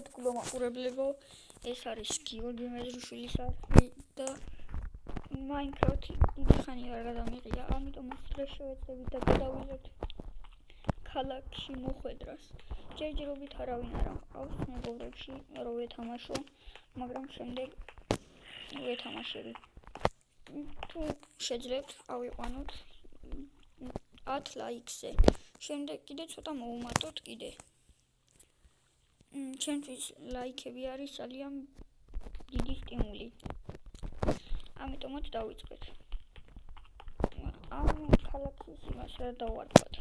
მოგესალმებით მაყურებლებო, ეს არის გიორგი მეზრიშვილის არხი და Minecraft დიდი ხანი არ გადამიღია, ამიტომ დღეს შევეცდებით და გადავიღებთ ქალაქში მოხვედრას. ჯერჯერობით არავინ არ ამყავს მეგობრებში, რომ ვეთამაშო, მაგრამ შემდეგ ვეთამაშები. თუ შეძლებთ, ავიყვანოთ 10 ლაიქზე. შემდეგ კიდე ცოტა მოუმატოთ კიდე. ჩემთვის ლაიქები არის ძალიან დიდი სტიმული. ამიტომაც დავიწყეთ. ამ ქალაქის იმას რა დავარქვათ.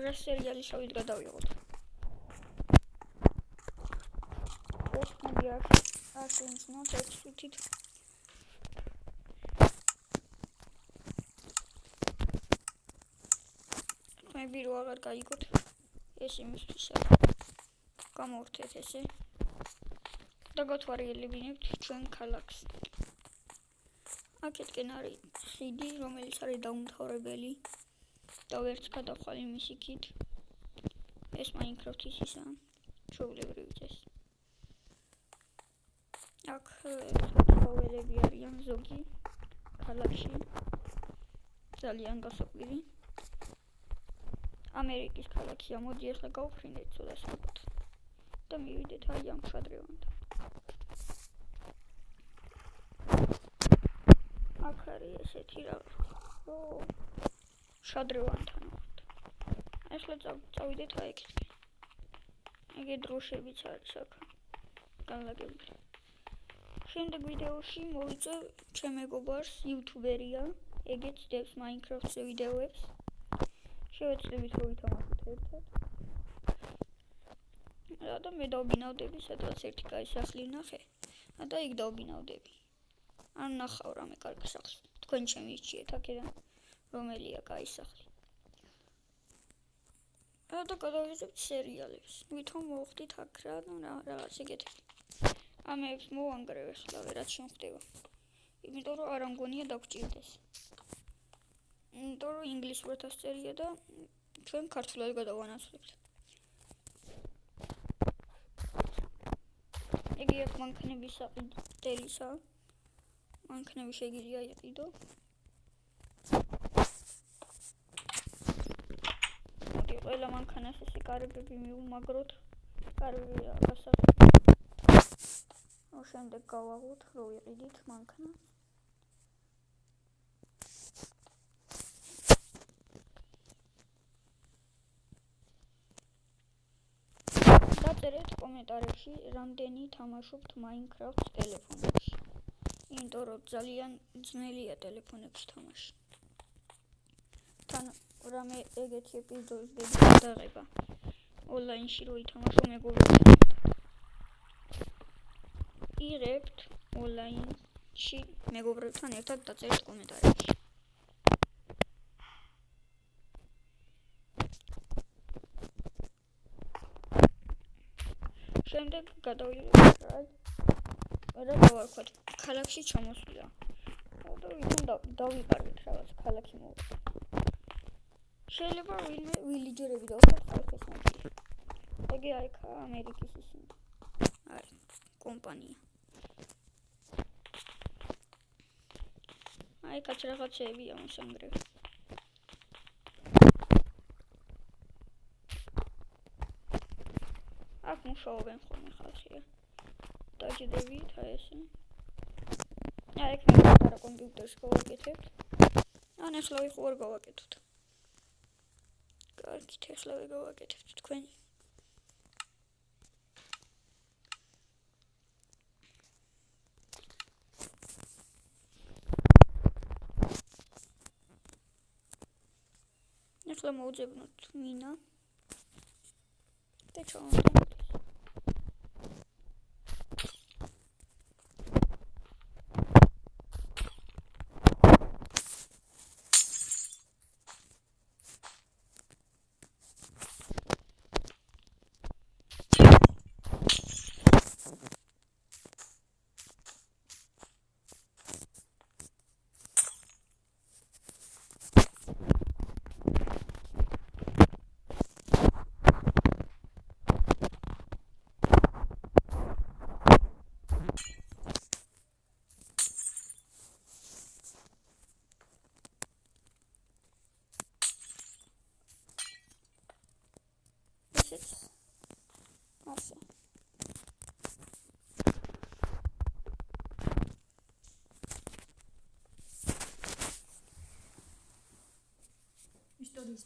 რა სერიალი შევით გადავიღოთ. ეს იმსნოთ ექსპერტით. მე რო აღარ გაიგოთ. ეს იმისთვისა. გამოვხდეთ ესე. და გათვალიერებინებთ ჩვენ ქალაქს. აქეთკენ არის ხიდი, რომელიც არის დაუმთავრებელი და ვერც გადახვალ იმის იქით. ეს Minecraft-ის ისაა, ჩვეულებრივი წესი. აქ ცხოველები არიან ზოგი ქალაქში, ძალიან გასაკვირი. ამერიკის ქალაქია, მოდი ახლა გავფრინდეთ ცოტა საბოთ და მივიდეთ აი ამ შადრევანთან. აქ არის ესეთი რაღაც შადრევანთან. ახლა წავიდეთ აი ეგეთკენ. ეგ დროშებიც არის აქ. განლაგებული. შემდეგ ვიდეოში მოვიწევ ჩემ მეგობარს, იუთუბერია, ეგეც დევს Minecraft-ზე ვიდეოებს. შევეცდებით რომ ვითამაშოთ ერთად. და მე დავბინავდები, სადღაც ერთი კაი სახლი ვნახე და იქ დავბინავდები. არ ნახავ რამე კარგი სახლს. თქვენ შემიჩიეთ აქედან რომელია კაი სახლი. და გადავიღებთ სერიალებს. ვითომ მოვხდით აქ რაღაც ეგეთები. ამებს მოვანგრევ ახლა ვერაც შემხდება. იმიტომ რომ არ ამგონია დაგჭირდეს. იმიტომ რომ ინგლისურად ასწერია და ჩვენ ქართულად გადავანაცვლებთ. იგი აქ მანქანების საყიდელისა. მანქანები შეგიძლია იყიდო. მოდი ყველა მანქანას ესე კარებები მივუმაგროთ. კარები რაღაცა. შემდეგ გავაღოთ, რომ ვიყიდით მანქანას. დაწერეთ კომენტარებში, რამდენი თამაშობთ Minecraft ტელეფონებში. იმიტომ რომ ძალიან ძნელია ტელეფონებში თამაში. თან რამე ეგეთი ეპიზოდები გადაღება. ონლაინში რო ითამაშო მეგობრებთან. იღებთ ონლაინში მეგობრებთან ერთად დაწერეთ კომენტარებში. შემდეგ გადავიღებთ რა დავარქვათ, ქალაქში ჩამოსვლა. და ვითომ დავიყარეთ რაღაც ქალაქი მოვიდა. შეიძლება ვინმე ვილიჯერები დავხოთ ხალხის ნაწილი. ეგ არის ამერიკის ისინი. არის კომპანია. აი კაც რაღაცეებია მოსანგრევ. აქ მუშაობენ ხოლმე ხალხია. დაჯდებით აი ესე. აი ეგ მე კომპიუტერს გავაკეთებთ. ან ახლა ვიხო არ გავაკეთოთ. კარგით, ახლა გავაკეთებთ თქვენ. ახლა მოვძებნოთ მინა. და ჩავამოწმოთ. ესეც ასე. ისტორიის